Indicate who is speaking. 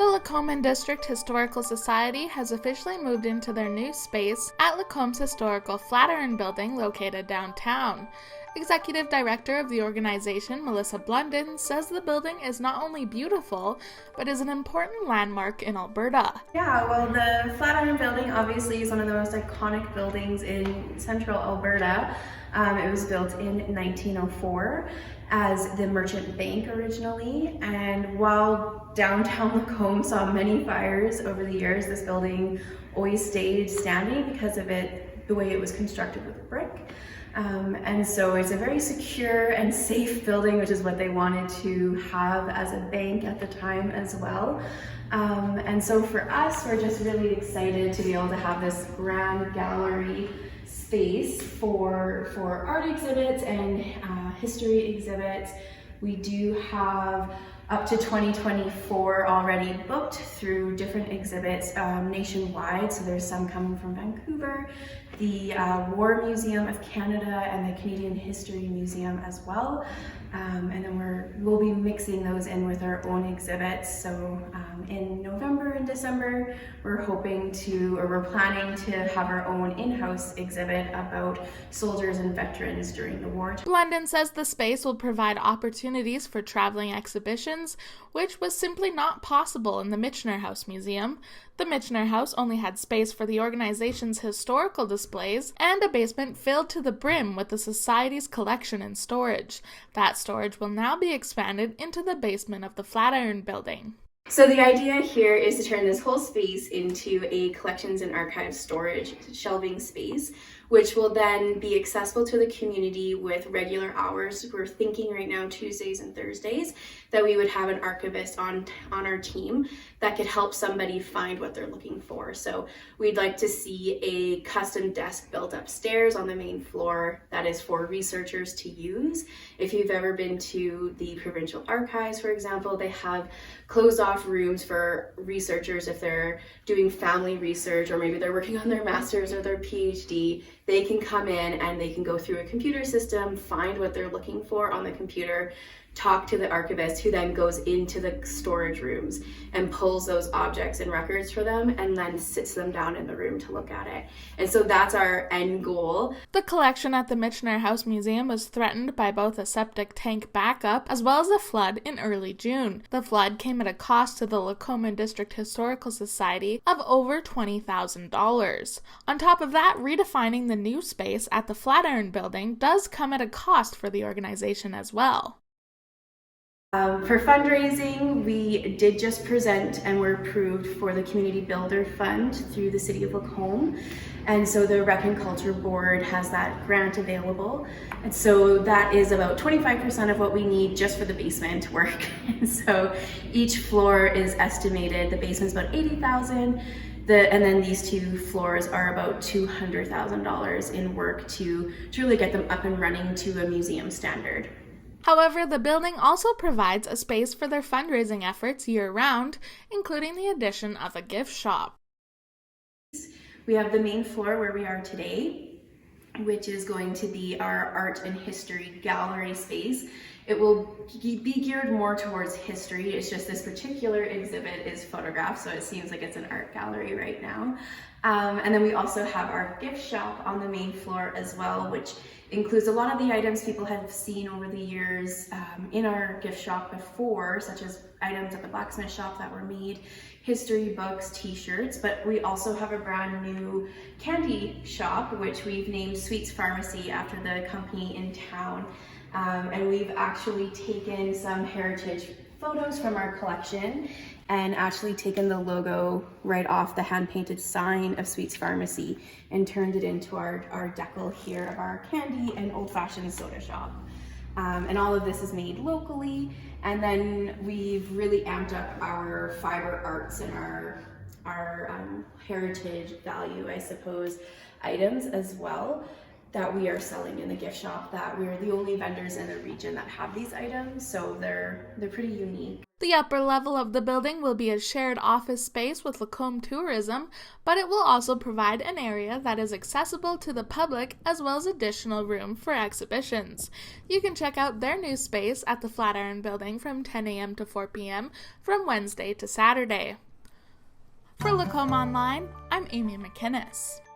Speaker 1: The Lacombe District Historical Society has officially moved into their new space at Lacombe's historical Flatiron Building located downtown. Executive Director of the organization, Melissa Blunden, says the building is not only beautiful, but is an important landmark in Alberta.
Speaker 2: Yeah, well, the Flatiron Building obviously is one of the most iconic buildings in central Alberta. It was built in 1904 as the Merchant Bank originally, and while downtown Lacombe saw many fires over the years, this building always stayed standing because of the way it was constructed with brick. And so it's a very secure and safe building, which is what they wanted to have as a bank at the time as well. And so for us, we're just really excited to be able to have this grand gallery space for art exhibits and history exhibits. We do have up to 2024 already booked through different exhibits nationwide. So there's some coming from Vancouver, the War Museum of Canada, and the Canadian History Museum as well. And then we'll be mixing those in with our own exhibits. So in November and December, we're planning to have our own in-house exhibit about soldiers and veterans during the war.
Speaker 1: London says the space will provide opportunities for traveling exhibitions, which was simply not possible in the Michener House Museum. The Michener House only had space for the organization's historical displays and a basement filled to the brim with the Society's collection and storage. That storage will now be expanded into the basement of the Flatiron Building.
Speaker 2: So the idea here is to turn this whole space into a collections and archives storage shelving space, which will then be accessible to the community with regular hours. We're thinking right now Tuesdays and Thursdays that we would have an archivist on our team that could help somebody find what they're looking for. So we'd like to see a custom desk built upstairs on the main floor that is for researchers to use. If you've ever been to the provincial archives, for example, they have closed off rooms for researchers if they're doing family research or maybe they're working on their master's or their PhD. They can come in and they can go through a computer system, find what they're looking for on the computer, talk to the archivist who then goes into the storage rooms and pulls those objects and records for them and then sits them down in the room to look at it. And so that's our end goal.
Speaker 1: The collection at the Michener House Museum was threatened by both a septic tank backup as well as a flood in early June. The flood came at a cost to the Lacombe District Historical Society of over $20,000. On top of that, redefining the new space at the Flatiron Building does come at a cost for the organization as well.
Speaker 2: For fundraising, we did just present and were approved for the Community Builder Fund through the City of Lacombe. And so the Rec and Culture Board has that grant available. And so that is about 25% of what we need just for the basement work. And so each floor is estimated, the basement's about $80,000. And then these two floors are about $200,000 in work to truly get them up and running to a museum standard.
Speaker 1: However, the building also provides a space for their fundraising efforts year-round, including the addition of a gift shop.
Speaker 2: We have the main floor where we are today, which is going to be our art and history gallery space. It will be geared more towards history. It's just this particular exhibit is photographed, so it seems like it's an art gallery right now. And then we also have our gift shop on the main floor as well, which includes a lot of the items people have seen over the years in our gift shop before, such as items at the blacksmith shop that were made, history books, t-shirts, but we also have a brand new candy shop, which we've named Sweets Pharmacy after the company in town. And we've actually taken some heritage photos from our collection and actually taken the logo right off the hand-painted sign of Sweets Pharmacy and turned it into our decal here of our candy and old-fashioned soda shop. And all of this is made locally. And then we've really amped up our fiber arts and our heritage value, I suppose, items as well. that we are selling in the gift shop, that we're the only vendors in the region that have these items, so they're pretty unique.
Speaker 1: The upper level of the building will be a shared office space with Lacombe Tourism, but it will also provide an area that is accessible to the public as well as additional room for exhibitions. You can check out their new space at the Flatiron Building from 10 a.m. to 4 p.m. from Wednesday to Saturday. For Lacombe Online, I'm Amy McInnes.